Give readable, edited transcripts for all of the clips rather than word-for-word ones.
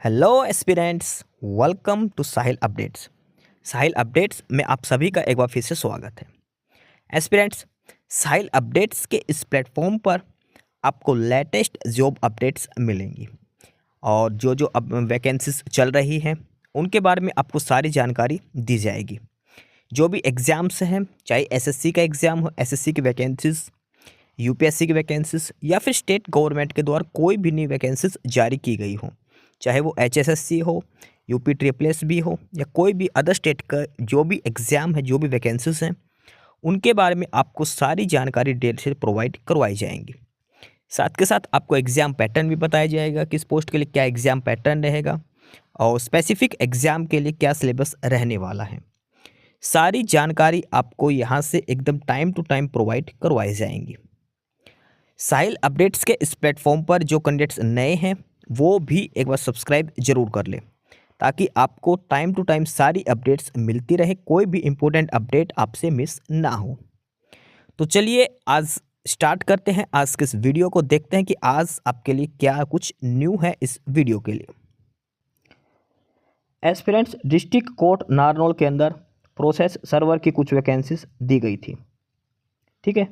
Hello aspirants, welcome to Sahil updates. Sahil updates में आप सभी का एक बार फिर से स्वागत है। एस्पिरेंट्स, साहिल अपडेट्स के इस प्लेटफॉर्म पर आपको लेटेस्ट जॉब अपडेट्स मिलेंगी और जो जो अब वैकेंसीज चल रही हैं उनके बारे में आपको सारी जानकारी दी जाएगी। जो भी एग्ज़ाम्स हैं, चाहे एसएससी का एग्ज़ाम हो, एसएससी की वैकेंसीज, यूपीएससी की वैकेंसीज या फिर स्टेट गवर्नमेंट के द्वारा कोई भी नई वैकेंसीज जारी की गई हो, चाहे वो एचएसएससी हो, यूपी ट्रिपल एस भी हो या कोई भी अदर स्टेट का जो भी एग्ज़ाम है, जो भी वैकेंसीज हैं, उनके बारे में आपको सारी जानकारी डिटेल से प्रोवाइड करवाई जाएंगी। साथ के साथ आपको एग्ज़ाम पैटर्न भी बताया जाएगा, किस पोस्ट के लिए क्या एग्ज़ाम पैटर्न रहेगा और स्पेसिफिक एग्ज़ाम के लिए क्या सिलेबस रहने वाला है। सारी जानकारी आपको यहाँ से एकदम टाइम टू टाइम प्रोवाइड करवाई जाएंगी। साहिल अपडेट्स के इस प्लेटफॉर्म पर जो कैंडिडेट्स नए हैं वो भी एक बार सब्सक्राइब जरूर कर लें ताकि आपको टाइम टू टाइम सारी अपडेट्स मिलती रहे, कोई भी इम्पोर्टेंट अपडेट आपसे मिस ना हो। तो चलिए आज स्टार्ट करते हैं आज के इस वीडियो को, देखते हैं कि आज आपके लिए क्या कुछ न्यू है इस वीडियो के लिए। एस्पिरेंट्स, डिस्ट्रिक्ट कोर्ट नारनौल के अंदर प्रोसेस सर्वर की कुछ वैकेंसीज दी गई थी। ठीक है,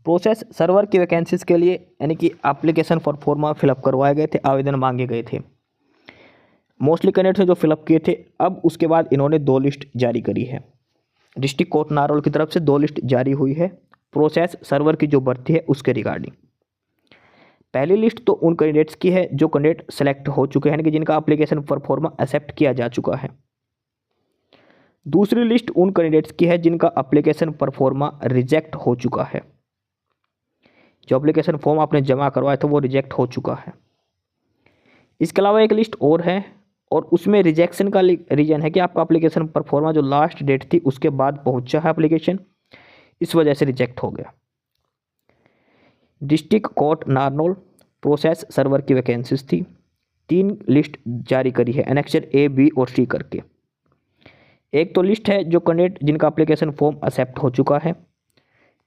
प्रोसेस सर्वर की वैकेंसीज के लिए यानी कि एप्लीकेशन फॉर फॉर्मा फिलअप करवाए गए थे, आवेदन मांगे गए थे। मोस्टली कैंडिडेट्स ने जो फिलअप किए थे। अब उसके बाद इन्होंने 2 लिस्ट जारी करी है। डिस्ट्रिक्ट कोर्ट नारनौल की तरफ से 2 लिस्ट जारी हुई है प्रोसेस सर्वर की जो भर्ती है उसके रिगार्डिंग। पहली लिस्ट तो उन कैंडिडेट्स की है जो कैंडिडेट सेलेक्ट हो चुके हैं, यानी कि जिनका एप्लीकेशन फॉर फॉर्मा एक्सेप्ट किया जा चुका है। दूसरी लिस्ट उन कैंडिडेट्स की है जिनका एप्लीकेशन फॉर फॉर्मा रिजेक्ट हो चुका है। जो एप्लीकेशन फॉर्म आपने जमा करवाया था वो रिजेक्ट हो चुका है। इसके अलावा एक लिस्ट और है और उसमें रिजेक्शन का रीजन है कि आपका एप्लीकेशन परफॉर्मा जो लास्ट डेट थी उसके बाद पहुंचा है एप्लीकेशन, इस वजह से रिजेक्ट हो गया। District court Narnaul process server की वैकेंसीज थी। 3 लिस्ट जारी करी है एनेक्चर ए, बी और सी करके। एक तो लिस्ट है जो कैंडिडेट जिनका एप्लीकेशन फॉर्म एक्सेप्ट हो चुका है,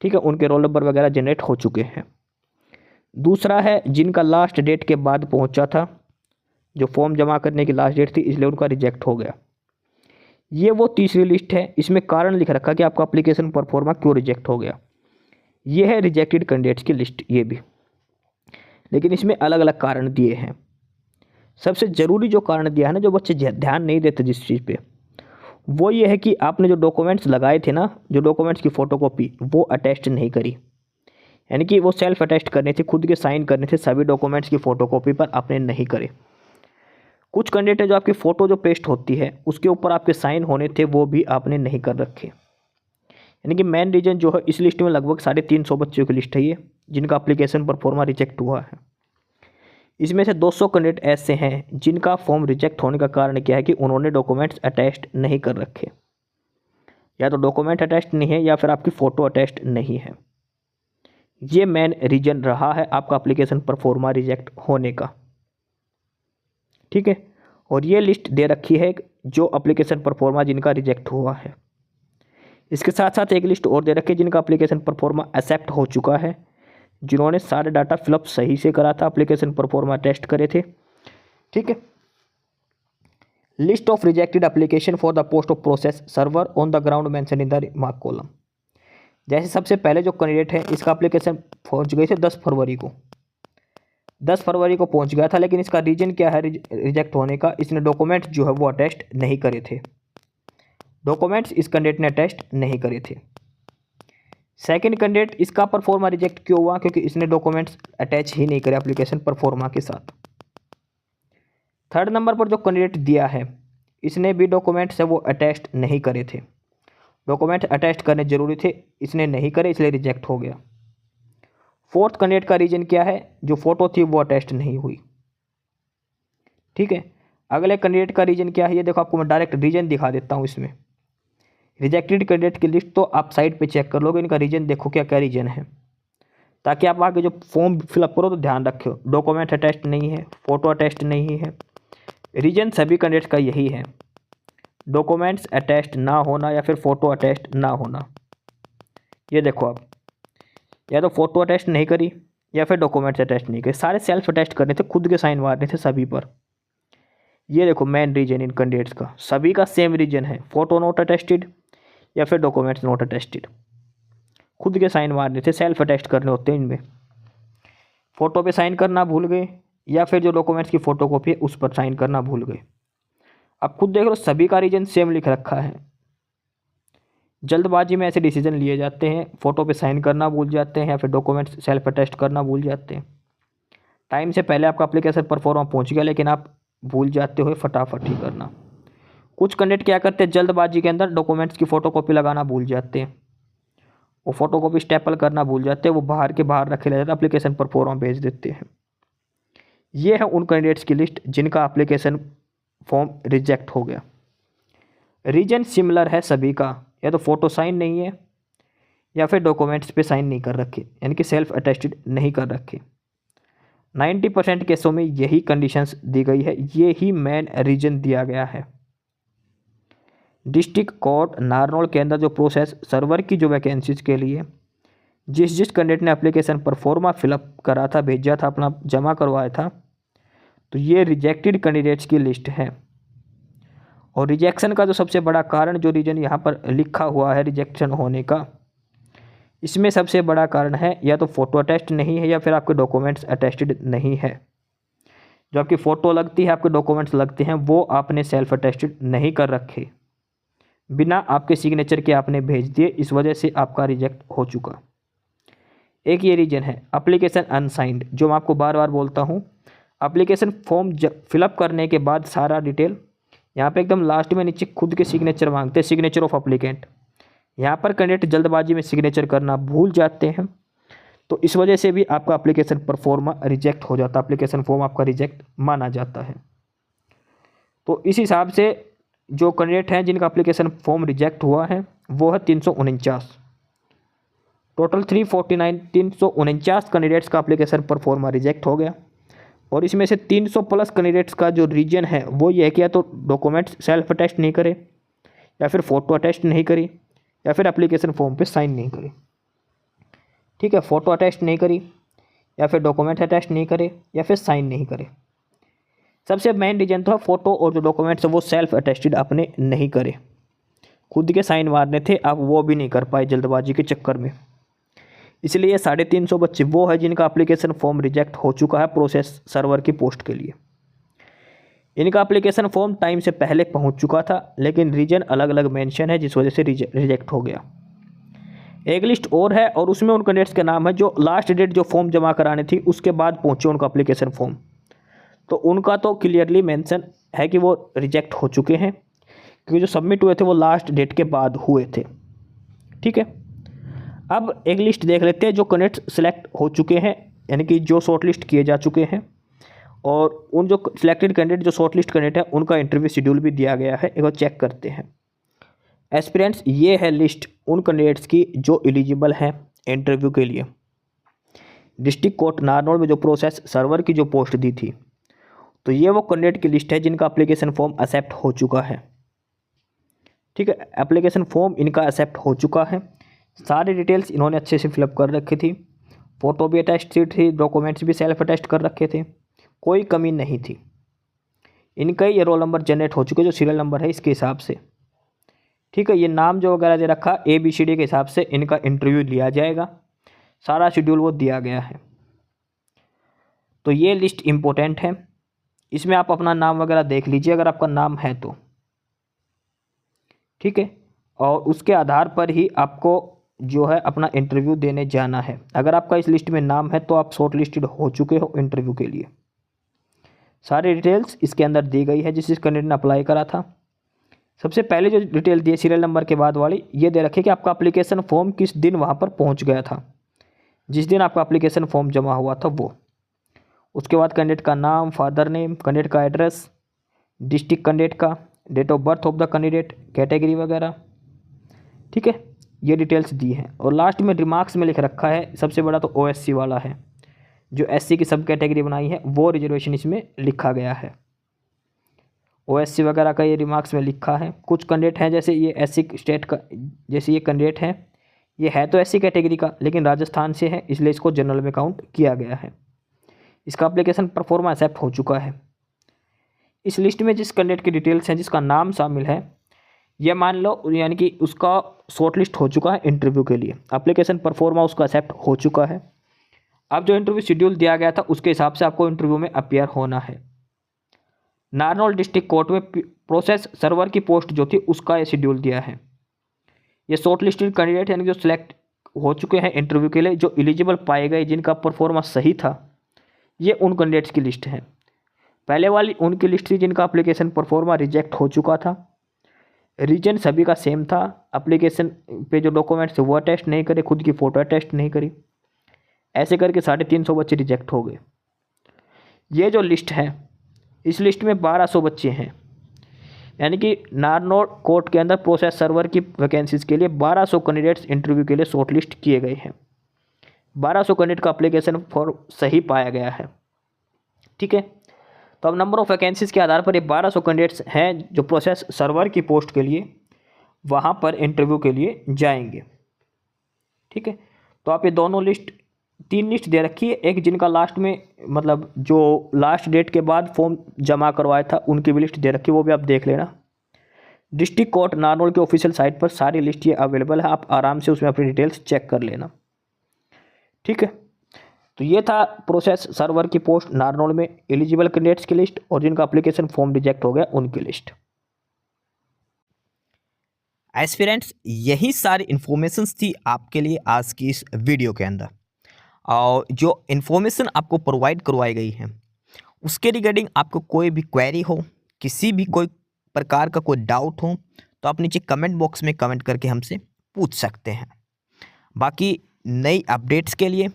ठीक है, उनके रोल नंबर वगैरह जनरेट हो चुके हैं। दूसरा है जिनका लास्ट डेट के बाद पहुंचा था, जो फॉर्म जमा करने की लास्ट डेट थी इसलिए उनका रिजेक्ट हो गया। ये वो तीसरी लिस्ट है, इसमें कारण लिख रखा कि आपका एप्लीकेशन परफॉर्मा क्यों रिजेक्ट हो गया। ये है रिजेक्टेड कैंडिडेट्स की लिस्ट, ये भी, लेकिन इसमें अलग अलग कारण दिए हैं। सबसे ज़रूरी जो कारण दिया है ना, जो बच्चे ध्यान नहीं देते जिस चीज़ पे, वो ये है कि आपने जो डॉक्यूमेंट्स लगाए थे ना, जो डॉक्यूमेंट्स की फ़ोटोकॉपी वो अटैस्ट नहीं करी, यानी कि वो सेल्फ अटेस्ट करने थे, खुद के साइन करने थे, सभी डॉक्यूमेंट्स की फ़ोटोकॉपी पर आपने नहीं करे। कुछ कैंडिडेट है जो आपकी फ़ोटो जो पेस्ट होती है उसके ऊपर आपके साइन होने थे वो भी आपने नहीं कर रखे। यानी कि मेन रीजन जो है इस लिस्ट में लगभग 350 बच्चों की लिस्ट है ये, जिनका एप्लीकेशन पर फॉर्मा रिजेक्ट हुआ है। इसमें से 200 कैंडिडेट ऐसे हैं जिनका फॉर्म रिजेक्ट होने का कारण क्या है कि उन्होंने डॉक्यूमेंट्स अटैच्ड नहीं कर रखे, या तो डॉक्यूमेंट अटैच्ड नहीं है या फिर आपकी फ़ोटो अटैच्ड नहीं है। ये मेन रीजन रहा है आपका एप्लीकेशन पर फॉर्मा रिजेक्ट होने का। ठीक है, और ये लिस्ट दे रखी है जो एप्लीकेशन परफॉर्मा जिनका रिजेक्ट हुआ है। इसके साथ साथ एक लिस्ट और दे रखी है जिनका एप्लीकेशन परफॉर्मा एक्सेप्ट हो चुका है, जिन्होंने सारे डाटा फिलअप सही से करा था, एप्लीकेशन परफॉर्मा टेस्ट करे थे। ठीक है, list of rejected application for the post of process server on the ground mention in the remark column. जैसे सबसे पहले जो कैंडिडेट है इसका एप्लीकेशन पहुंच गई थी 10 फरवरी को, 10 फरवरी को पहुंच गया था, लेकिन इसका रीजन क्या है रिजेक्ट होने का, इसने डॉक्यूमेंट्स जो है वो अटेस्ट नहीं करे थे। डॉक्यूमेंट्स इस कैंडिडेट ने अटेस्ट नहीं करे थे। सेकंड कैंडिडेट, इसका परफॉर्मा रिजेक्ट क्यों हुआ, क्योंकि इसने डॉक्यूमेंट्स अटैच ही नहीं करे एप्लीकेशन परफॉर्मा के साथ। थर्ड नंबर पर जो कैंडिडेट दिया है इसने भी डॉक्यूमेंट्स है वो अटैच नहीं करे थे, डॉक्यूमेंट अटैच करने जरूरी थे, इसने नहीं करे इसलिए रिजेक्ट हो गया। फोर्थ कैंडिडेट का रीजन क्या है, जो फोटो थी वो अटैच नहीं हुई। ठीक है, अगले कैंडिडेट का रीजन क्या है, ये देखो आपको मैं डायरेक्ट रीजन दिखा देता हूँ। इसमें रिजेक्टेड कैंडिडेट की लिस्ट तो आप साइड पे चेक कर लोगे, इनका रीजन देखो क्या क्या रीजन है, ताकि आप आगे जो फॉर्म फिलअप करो तो ध्यान रखो डॉक्यूमेंट अटैच्ड नहीं है, फोटो अटैच्ड नहीं है। रीजन सभी कैंडिडेट का यही है, डॉक्यूमेंट्स अटैच्ड ना होना या फिर फ़ोटो अटैच्ड ना होना। ये देखो आप, या तो फ़ोटो अटैच नहीं करी या फिर डॉक्यूमेंट्स अटैच नहीं करे, सारे सेल्फ अटैच करने थे, खुद के साइन मारने थे सभी पर। ये देखो मेन रीजन इन कैंडिडेट्स का, सभी का सेम रीजन है, फोटो नॉट अटेस्टेड या फिर डॉक्यूमेंट्स नॉट अटेस्टेड। खुद के साइन मारने थे, सेल्फ अटेस्ट करने होते हैं इनमें। फ़ोटो पे साइन करना भूल गए या फिर जो डॉक्यूमेंट्स की फ़ोटो कॉपी है उस पर साइन करना भूल गए। अब खुद देख लो, सभी का रीजन सेम लिख रखा है। जल्दबाजी में ऐसे डिसीजन लिए जाते हैं, फ़ोटो पे साइन करना भूल जाते हैं या फिर डॉक्यूमेंट्स सेल्फ अटेस्ट करना भूल जाते हैं। टाइम से पहले आपका एप्लीकेशन परफॉर्मा पहुंच गया लेकिन आप भूल जाते हो फटाफट ही करना। कुछ कैंडिडेट क्या करते हैं, जल्दबाजी के अंदर डॉक्यूमेंट्स की फ़ोटोकॉपी लगाना भूल जाते हैं, वो फ़ोटोकॉपी स्टेपल करना भूल जाते हैं, वो बाहर के बाहर रखे रहते हैं, एप्लीकेशन परफॉर्मा भेज देते हैं। ये है उन कैंडिडेट्स की लिस्ट जिनका एप्लीकेशन फॉर्म रिजेक्ट हो गया। रीजन सिमिलर है सभी का, या तो फ़ोटो साइन नहीं है या फिर डॉक्यूमेंट्स पे साइन नहीं कर रखे, यानी कि सेल्फ अटेस्टेड नहीं कर रखे। 90% केसों में यही कंडीशंस दी गई है, ये ही मेन रीजन दिया गया है। डिस्ट्रिक्ट कोर्ट नारनौल के अंदर जो प्रोसेस सर्वर की जो वैकेंसीज के लिए जिस कैंडिडेट ने एप्लीकेशन परफॉर्मा फिलअप करा था, भेजा था, अपना जमा करवाया था, तो ये रिजेक्टेड कैंडिडेट्स की लिस्ट है। और रिजेक्शन का जो सबसे बड़ा कारण, जो रीजन यहाँ पर लिखा हुआ है रिजेक्शन होने का, इसमें सबसे बड़ा कारण है या तो फ़ोटो अटेस्ट नहीं है या फिर आपके डॉक्यूमेंट्स अटेस्टेड नहीं है। जो आपकी फ़ोटो लगती है, आपके डॉक्यूमेंट्स लगते हैं, वो आपने सेल्फ अटेस्टेड नहीं कर रखे, बिना आपके सिग्नेचर के आपने भेज दिए, इस वजह से आपका रिजेक्ट हो चुका। एक ये रीजन है एप्लीकेशन अनसाइंड, जो मैं आपको बार बार बोलता हूँ। एप्लीकेशन फॉर्म फिलअप करने के बाद सारा डिटेल यहाँ पे एकदम लास्ट में नीचे खुद के सिग्नेचर मांगते हैं, सिग्नेचर ऑफ एप्लीकेंट। यहाँ पर कैंडिडेट जल्दबाजी में सिग्नेचर करना भूल जाते हैं, तो इस वजह से भी आपका एप्लीकेशन परफॉर्मा रिजेक्ट हो जाता है, एप्लीकेशन फॉर्म आपका रिजेक्ट माना जाता है। तो इस हिसाब से जो कैंडिडेट हैं जिनका एप्लीकेशन फॉर्म रिजेक्ट हुआ है वो है 349। टोटल 349 कैंडिडेट्स का एप्लीकेशन परफॉर्मा रिजेक्ट हो गया। और इसमें से 300 प्लस कैंडिडेट्स का जो रीजन है वो ये है कि या तो डॉक्यूमेंट्स सेल्फ अटेस्ट नहीं करे, या फिर फ़ोटो अटेस्ट नहीं करी, या फिर एप्लीकेशन फॉर्म पे साइन नहीं करी। ठीक है, फ़ोटो अटेस्ट नहीं करी या फिर डॉक्यूमेंट अटेस्ट नहीं करे या फिर साइन नहीं करे। सबसे मेन रीजन तो है फ़ोटो और जो डॉक्यूमेंट्स है वो सेल्फ अटेस्टेड आपने नहीं करे, खुद के साइन मारने थे, आप वो भी नहीं कर पाए जल्दबाजी के चक्कर में। इसलिए 350 बच्चे वो है जिनका एप्लीकेशन फॉर्म रिजेक्ट हो चुका है प्रोसेस सर्वर की पोस्ट के लिए। इनका एप्लीकेशन फॉर्म टाइम से पहले पहुंच चुका था लेकिन रीजन अलग अलग मेंशन है, जिस वजह से रिजेक्ट हो गया। एक लिस्ट और है और उसमें उन कैंडिडेट्स के नाम है जो लास्ट डेट जो फॉर्म जमा करानी थी उसके बाद पहुंचे उनका एप्लीकेशन फॉर्म, तो उनका तो क्लियरली मेंशन है कि वो रिजेक्ट हो चुके हैं, क्योंकि जो सबमिट हुए थे वो लास्ट डेट के बाद हुए थे। ठीक है, अब एक लिस्ट देख लेते हैं जो कैंडिडेट्स सेलेक्ट हो चुके हैं, यानी कि जो शॉर्ट लिस्ट किए जा चुके हैं, और उन जो सिलेक्टेड कैंडिडेट जो शॉर्ट लिस्ट कैंडिडेट है उनका इंटरव्यू शेड्यूल भी दिया गया है, एक बार चेक करते हैं। एस्पिरेंट्स, ये है लिस्ट उन कैंडिडेट्स की जो एलिजिबल हैं इंटरव्यू के लिए। डिस्ट्रिक्ट कोर्ट नारनौल में जो प्रोसेस सर्वर की जो पोस्ट दी थी, तो ये वो कैंडिडेट की लिस्ट है जिनका एप्लीकेशन फॉर्म एक्सेप्ट हो चुका है। ठीक है, एप्लीकेशन फॉर्म इनका एक्सेप्ट हो चुका है, सारी डिटेल्स इन्होंने अच्छे से फिलअप कर रखी थी, फ़ोटो भी अटेस्ट थी, डॉक्यूमेंट्स भी सेल्फ अटेस्ट कर रखे थे, कोई कमी नहीं थी। इनका ये रोल नंबर जनरेट हो चुके जो सीरियल नंबर है इसके हिसाब से। ठीक है, ये नाम जो वगैरह दे रखा ABCD के हिसाब से इनका इंटरव्यू लिया जाएगा, सारा शेड्यूल वो दिया गया है। तो ये लिस्ट इम्पोर्टेंट है, इसमें आप अपना नाम वगैरह देख लीजिए अगर आपका नाम है तो। ठीक है, और उसके आधार पर ही आपको जो है अपना इंटरव्यू देने जाना है। अगर आपका इस लिस्ट में नाम है तो आप शॉर्ट लिस्टेड हो चुके हो इंटरव्यू के लिए। सारी डिटेल्स इसके अंदर दी गई है जिस कैंडिडेट ने अप्लाई करा था। सबसे पहले जो डिटेल दी है सीरियल नंबर के बाद वाली, ये दे रखी कि आपका एप्लीकेशन फॉर्म किस दिन वहाँ पर पहुँच गया था, जिस दिन आपका एप्लीकेशन फॉर्म जमा हुआ था वो। उसके बाद कैंडिडेट का नाम, फादर नेम, कैंडिडेट का एड्रेस, डिस्ट्रिक्ट कैंडिडेट का, date of birth of the candidate, category वगैरह। ठीक है, ये डिटेल्स दी हैं। और लास्ट में रिमार्क्स में लिख रखा है, सबसे बड़ा तो OSC वाला है, जो SC की सब कैटेगरी बनाई है वो रिजर्वेशन इसमें लिखा गया है। OSC वगैरह का ये रिमार्क्स में लिखा है। कुछ कैंडिडेट हैं जैसे ये SC स्टेट का, जैसे ये कैंडिडेट है, ये है तो SC कैटेगरी का लेकिन राजस्थान से है, इसलिए इसको जनरल में काउंट किया गया है। इसका एप्लीकेशन परफॉर्मा एक्सेप्ट हो चुका है। इस लिस्ट में जिस कैंडिडेट की डिटेल्स हैं, जिसका नाम शामिल है, ये मान लो यानी कि उसका शॉर्ट लिस्ट हो चुका है इंटरव्यू के लिए, एप्लीकेशन परफॉर्मा उसका एक्सेप्ट हो चुका है। अब जो इंटरव्यू शेड्यूल दिया गया था उसके हिसाब से आपको इंटरव्यू में अपीयर होना है। नारनौल डिस्ट्रिक्ट कोर्ट में प्रोसेस सर्वर की पोस्ट जो थी उसका ये शेड्यूल दिया है। ये शॉर्ट लिस्टेड कैंडिडेट यानी जो सिलेक्ट हो चुके हैं इंटरव्यू के लिए, जो एलिजिबल पाए गए, जिनका परफॉर्मेंस सही था, ये उन कैंडिडेट्स की लिस्ट है। पहले वाली उनकी लिस्ट थी जिनका एप्लीकेशन परफॉर्मा रिजेक्ट हो चुका था, रीजन सभी का सेम था, एप्लीकेशन पे जो डॉक्यूमेंट्स वो अटेस्ट नहीं करे, खुद की फ़ोटो अटेस्ट नहीं करी, ऐसे करके 350 बच्चे रिजेक्ट हो गए। ये जो लिस्ट है, इस लिस्ट में 1200 बच्चे हैं, यानी कि नारनौल कोर्ट के अंदर प्रोसेस सर्वर की वैकेंसीज़ के लिए 1200 कैंडिडेट्स इंटरव्यू के लिए शॉर्ट लिस्ट किए गए हैं। 1200 कैंडिडेट का एप्लीकेशन फॉर्म सही पाया गया है। ठीक है, तो अब नंबर ऑफ़ वैकेंसीज़ के आधार पर ये 1200 कैंडिडेट्स हैं जो प्रोसेस सर्वर की पोस्ट के लिए वहाँ पर इंटरव्यू के लिए जाएंगे। ठीक है, तो आप ये दोनों लिस्ट, 3 लिस्ट दे रखी है। एक जिनका लास्ट में मतलब जो लास्ट डेट के बाद फॉर्म जमा करवाया था उनकी भी लिस्ट दे रखी है, वो भी आप देख लेना। डिस्ट्रिक्ट कोर्ट नारनौल के ऑफिशियल साइट पर सारी लिस्ट ये अवेलेबल है, आप आराम से उसमें अपनी डिटेल्स चेक कर लेना। ठीक है, तो ये था प्रोसेस सर्वर की पोस्ट नारनौल में एलिजिबल कैंडिडेट्स की लिस्ट और जिनका एप्लीकेशन फॉर्म रिजेक्ट हो गया उनकी लिस्ट। एस्पिरेंट्स, यही सारी इन्फॉर्मेशंस थी आपके लिए आज की इस वीडियो के अंदर। और जो इन्फॉर्मेशन आपको प्रोवाइड करवाई गई है उसके रिगार्डिंग आपको कोई भी क्वेरी हो, किसी भी कोई प्रकार का कोई डाउट हो, तो आप नीचे कमेंट बॉक्स में कमेंट करके हमसे पूछ सकते हैं। बाकी नई अपडेट्स के लिए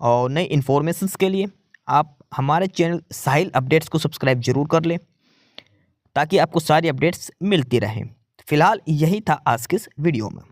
और नई इन्फॉर्मेशंस के लिए आप हमारे चैनल साहिल अपडेट्स को सब्सक्राइब जरूर कर लें ताकि आपको सारी अपडेट्स मिलती रहें। फिलहाल यही था आज के इस वीडियो में।